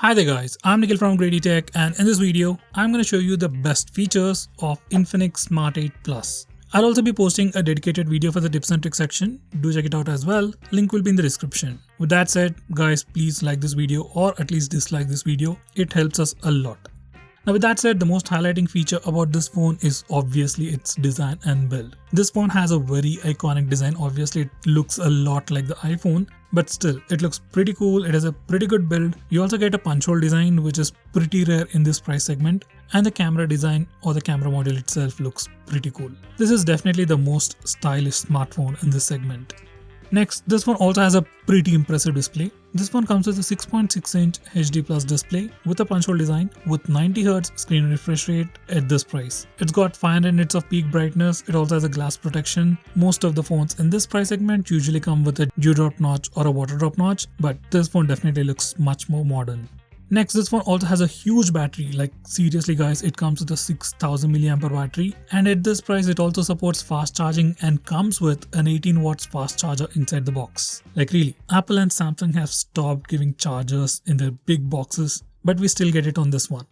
Hi there guys, I'm Nikhil from Grady Tech, and in this video, I'm going to show you the best features of Infinix Smart 8 Plus. I'll also be posting a dedicated video for the tips and tricks section. Do check it out as well. Link will be in the description. With that said, guys, please like this video or at least dislike this video. It helps us a lot. Now with that said, the most highlighting feature about this phone is obviously its design and build. This phone has a very iconic design. Obviously it looks a lot like the iPhone, but still it looks pretty cool. It has a pretty good build. You also get a punch hole design, which is pretty rare in this price segment, and the camera design or the camera module itself looks pretty cool. This is definitely the most stylish smartphone in this segment. Next, this phone also has a pretty impressive display. This phone comes with a 6.6-inch HD Plus display with a punch hole design with 90Hz screen refresh rate at this price. It's got 500 nits of peak brightness. It also has a glass protection. Most of the phones in this price segment usually come with a dewdrop notch or a water drop notch, but this phone definitely looks much more modern. Next, this phone also has a huge battery. Like seriously guys, it comes with a 6000 mAh battery, and at this price it also supports fast charging and comes with an 18 watts fast charger inside the box. Like really, Apple and Samsung have stopped giving chargers in their big boxes, but we still get it on this one.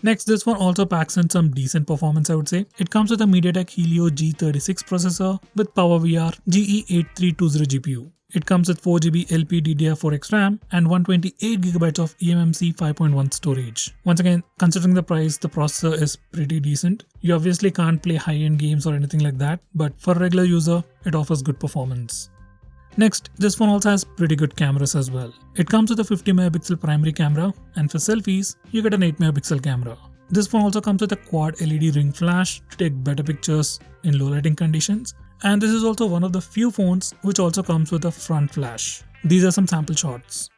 Next, this one also packs in some decent performance, I would say. It comes with a MediaTek Helio G36 processor with PowerVR GE8320 GPU. It comes with 4GB LPDDR4X RAM and 128GB of eMMC 5.1 storage. Once again, considering the price, the processor is pretty decent. You obviously can't play high-end games or anything like that, but for a regular user, it offers good performance. Next, this phone also has pretty good cameras as well. It comes with a 50MP primary camera, and for selfies, you get an 8MP camera. This phone also comes with a quad LED ring flash to take better pictures in low lighting conditions. And this is also one of the few phones which also comes with a front flash. These are some sample shots.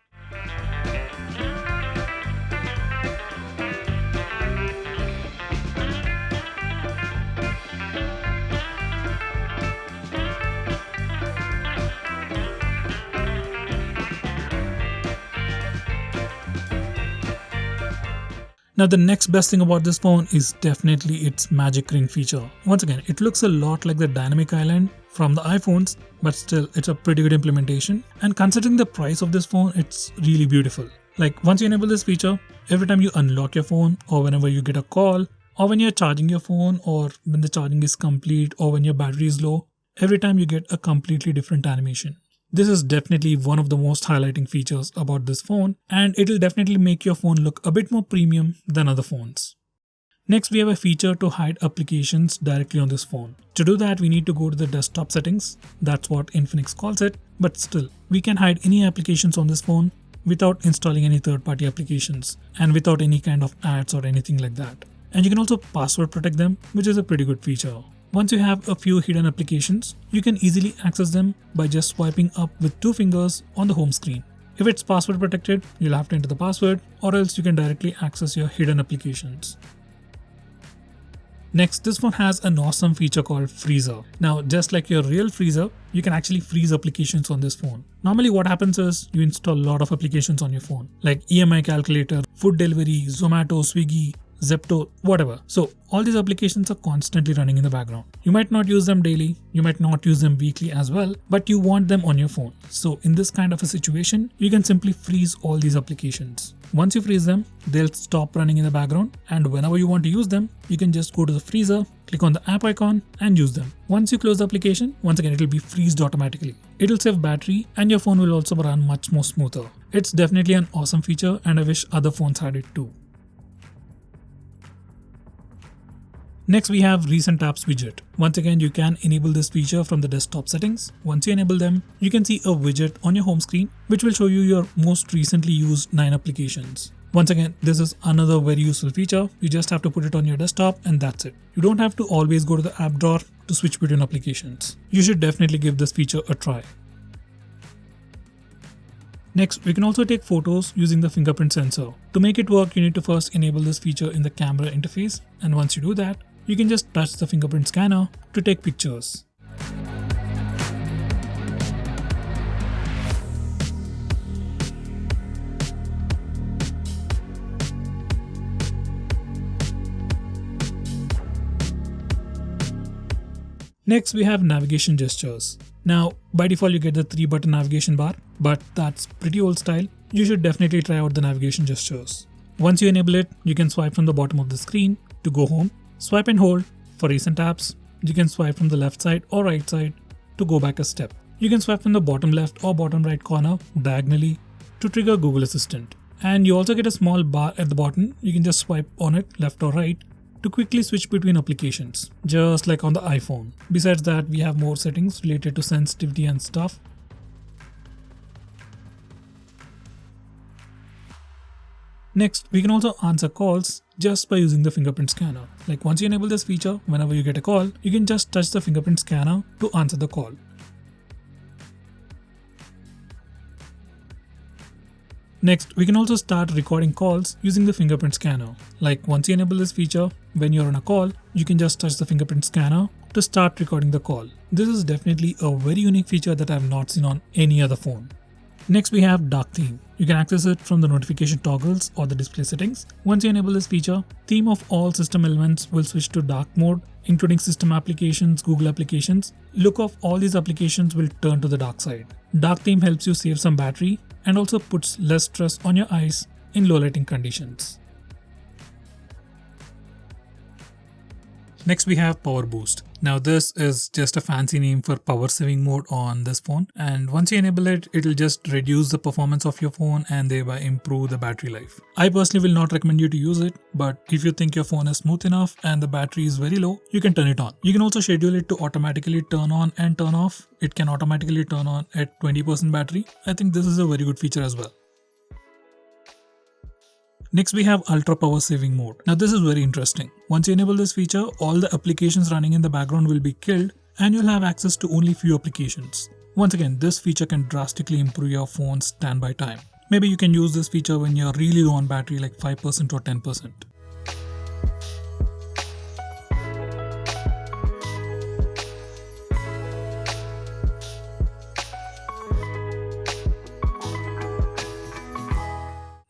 Now the next best thing about this phone is definitely its magic ring feature. Once again, it looks a lot like the dynamic island from the iPhones, but still it's a pretty good implementation, and considering the price of this phone, it's really beautiful. Like once you enable this feature, every time you unlock your phone or whenever you get a call or when you're charging your phone or when the charging is complete or when your battery is low, every time you get a completely different animation. This is definitely one of the most highlighting features about this phone, and it'll definitely make your phone look a bit more premium than other phones. Next, we have a feature to hide applications directly on this phone. To do that, we need to go to the desktop settings. That's what Infinix calls it, but still, we can hide any applications on this phone without installing any third-party applications and without any kind of ads or anything like that. And you can also password protect them, which is a pretty good feature. Once you have a few hidden applications, you can easily access them by just swiping up with 2 fingers on the home screen. If it's password protected, you'll have to enter the password, or else you can directly access your hidden applications. Next, this one has an awesome feature called Freezer. Now, just like your real freezer, you can actually freeze applications on this phone. Normally what happens is you install a lot of applications on your phone, like EMI calculator, food delivery, Zomato, Swiggy, Zepto, whatever. So all these applications are constantly running in the background. You might not use them daily, you might not use them weekly as well, but you want them on your phone. So in this kind of a situation, you can simply freeze all these applications. Once you freeze them, they'll stop running in the background, and whenever you want to use them, you can just go to the freezer, click on the app icon and use them. Once you close the application, once again it will be freezed automatically. It'll save battery and your phone will also run much more smoother. It's definitely an awesome feature, and I wish other phones had it too. Next, we have Recent Apps widget. Once again, you can enable this feature from the desktop settings. Once you enable them, you can see a widget on your home screen, which will show you your most recently used 9 applications. Once again, this is another very useful feature. You just have to put it on your desktop and that's it. You don't have to always go to the app drawer to switch between applications. You should definitely give this feature a try. Next, we can also take photos using the fingerprint sensor. To make it work, you need to first enable this feature in the camera interface, and once you do that, you can just touch the fingerprint scanner to take pictures. Next, we have navigation gestures. Now, by default, you get the 3-button navigation bar, but that's pretty old style. you should definitely try out the navigation gestures. Once you enable it, you can swipe from the bottom of the screen to go home, swipe and hold for recent apps. You can swipe from the left side or right side to go back a step. You can swipe from the bottom left or bottom right corner diagonally to trigger Google Assistant. And you also get a small bar at the bottom. You can just swipe on it left or right to quickly switch between applications, just like on the iPhone. Besides that, we have more settings related to sensitivity and stuff. Next, we can also answer calls just by using the fingerprint scanner. Like once you enable this feature, whenever you get a call, you can just touch the fingerprint scanner to answer the call. Next, we can also start recording calls using the fingerprint scanner. Like once you enable this feature, when you're on a call, you can just touch the fingerprint scanner to start recording the call. This is definitely a very unique feature that I have not seen on any other phone. Next, we have dark theme. You can access it from the notification toggles or the display settings. Once you enable this feature, theme of all system elements will switch to dark mode, including system applications, Google applications. Look of all these applications will turn to the dark side. Dark theme helps you save some battery and also puts less stress on your eyes in low lighting conditions. Next, we have power boost. Now this is just a fancy name for power saving mode on this phone, and once you enable it, it'll just reduce the performance of your phone and thereby improve the battery life. I personally will not recommend you to use it, but if you think your phone is smooth enough and the battery is very low, you can turn it on. You can also schedule it to automatically turn on and turn off. It can automatically turn on at 20% battery. I think this is a very good feature as well. Next, we have ultra power saving mode. Now this is very interesting. Once you enable this feature, all the applications running in the background will be killed and you'll have access to only few applications. Once again, this feature can drastically improve your phone's standby time. Maybe you can use this feature when you're really low on battery, like 5% or 10%.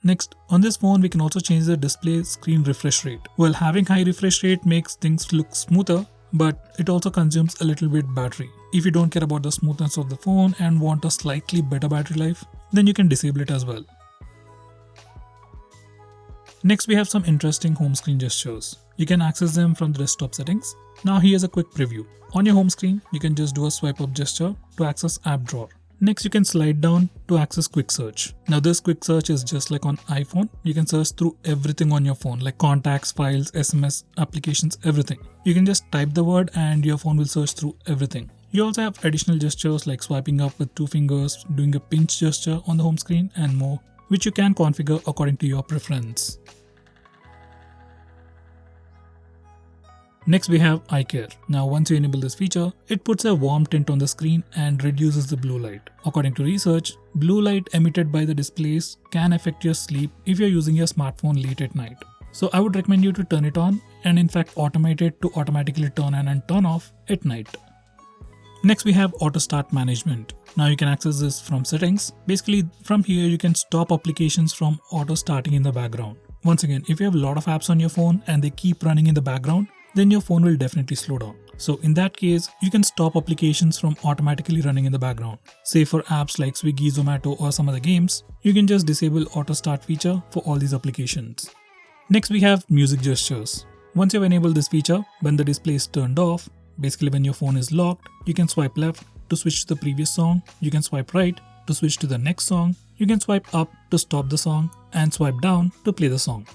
Next, on this phone, we can also change the display screen refresh rate. Well, having high refresh rate makes things look smoother, but it also consumes a little bit battery. If you don't care about the smoothness of the phone and want a slightly better battery life, then you can disable it as well. Next, we have some interesting home screen gestures. You can access them from the desktop settings. Now here's a quick preview. On your home screen, you can just do a swipe up gesture to access app drawer. Next, you can slide down to access quick search. Now this quick search is just like on iPhone. You can search through everything on your phone, like contacts, files, SMS, applications, everything. You can just type the word and your phone will search through everything. You also have additional gestures like swiping up with 2 fingers, doing a pinch gesture on the home screen and more, which you can configure according to your preference. Next, we have eye care. Now once you enable this feature, it puts a warm tint on the screen and reduces the blue light. According to research, blue light emitted by the displays can affect your sleep if you're using your smartphone late at night. So I would recommend you to turn it on and in fact automate it to automatically turn on and turn off at night. Next, we have auto start management. Now you can access this from settings. Basically from here you can stop applications from auto starting in the background. Once again, if you have a lot of apps on your phone and they keep running in the background, then your phone will definitely slow down. So in that case, you can stop applications from automatically running in the background. Say for apps like Swiggy, Zomato or some other games, you can just disable auto start feature for all these applications. Next, we have music gestures. Once you've enabled this feature, when the display is turned off, basically when your phone is locked, you can swipe left to switch to the previous song, you can swipe right to switch to the next song, you can swipe up to stop the song and swipe down to play the song.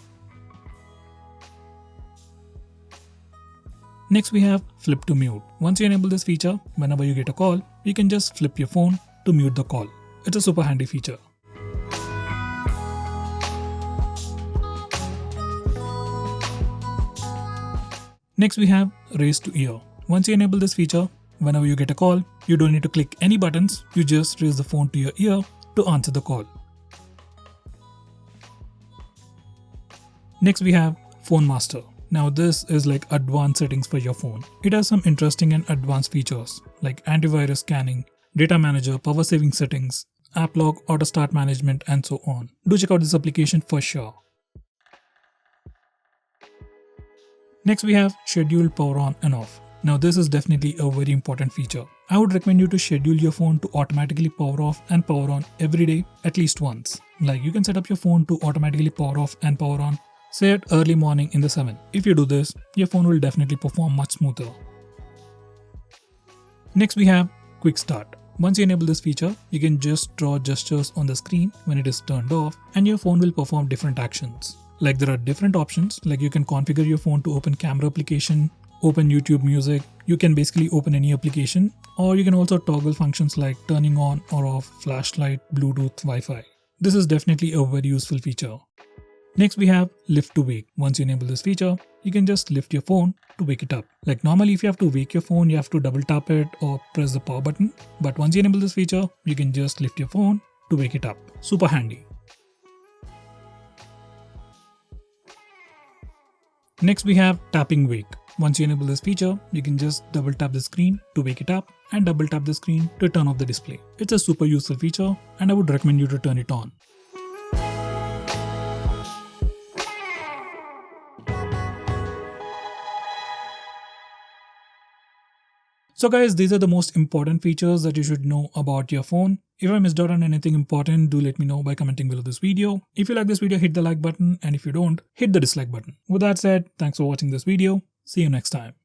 Next, we have flip to mute. Once you enable this feature, whenever you get a call, you can just flip your phone to mute the call. It's a super handy feature. Next, we have raise to ear. Once you enable this feature, whenever you get a call, you don't need to click any buttons, you just raise the phone to your ear to answer the call. Next, we have Phone Master. Now this is like advanced settings for your phone. It has some interesting and advanced features like antivirus scanning, data manager, power saving settings, app lock, auto start management and so on. Do check out this application for sure. Next, we have scheduled power on and off. Now this is definitely a very important feature. I would recommend you to schedule your phone to automatically power off and power on every day at least once. Like you can set up your phone to automatically power off and power on, say at early morning in the 7. If you do this, your phone will definitely perform much smoother. Next we have Quick Start. Once you enable this feature, you can just draw gestures on the screen when it is turned off and your phone will perform different actions. Like there are different options, like you can configure your phone to open camera application, open YouTube Music, you can basically open any application, or you can also toggle functions like turning on or off flashlight, Bluetooth, Wi-Fi. This is definitely a very useful feature. Next we have Lift to Wake. Once you enable this feature, you can just lift your phone to wake it up. Like normally if you have to wake your phone, you have to double tap it or press the power button. But once you enable this feature, you can just lift your phone to wake it up. Super handy. Next we have Tapping Wake. Once you enable this feature, you can just double tap the screen to wake it up and double tap the screen to turn off the display. It's a super useful feature and I would recommend you to turn it on. So guys, these are the most important features that you should know about your phone. If I missed out on anything important, do let me know by commenting below this video. If you like this video, hit the like button, and if you don't, hit the dislike button. With that said, thanks for watching this video. See you next time.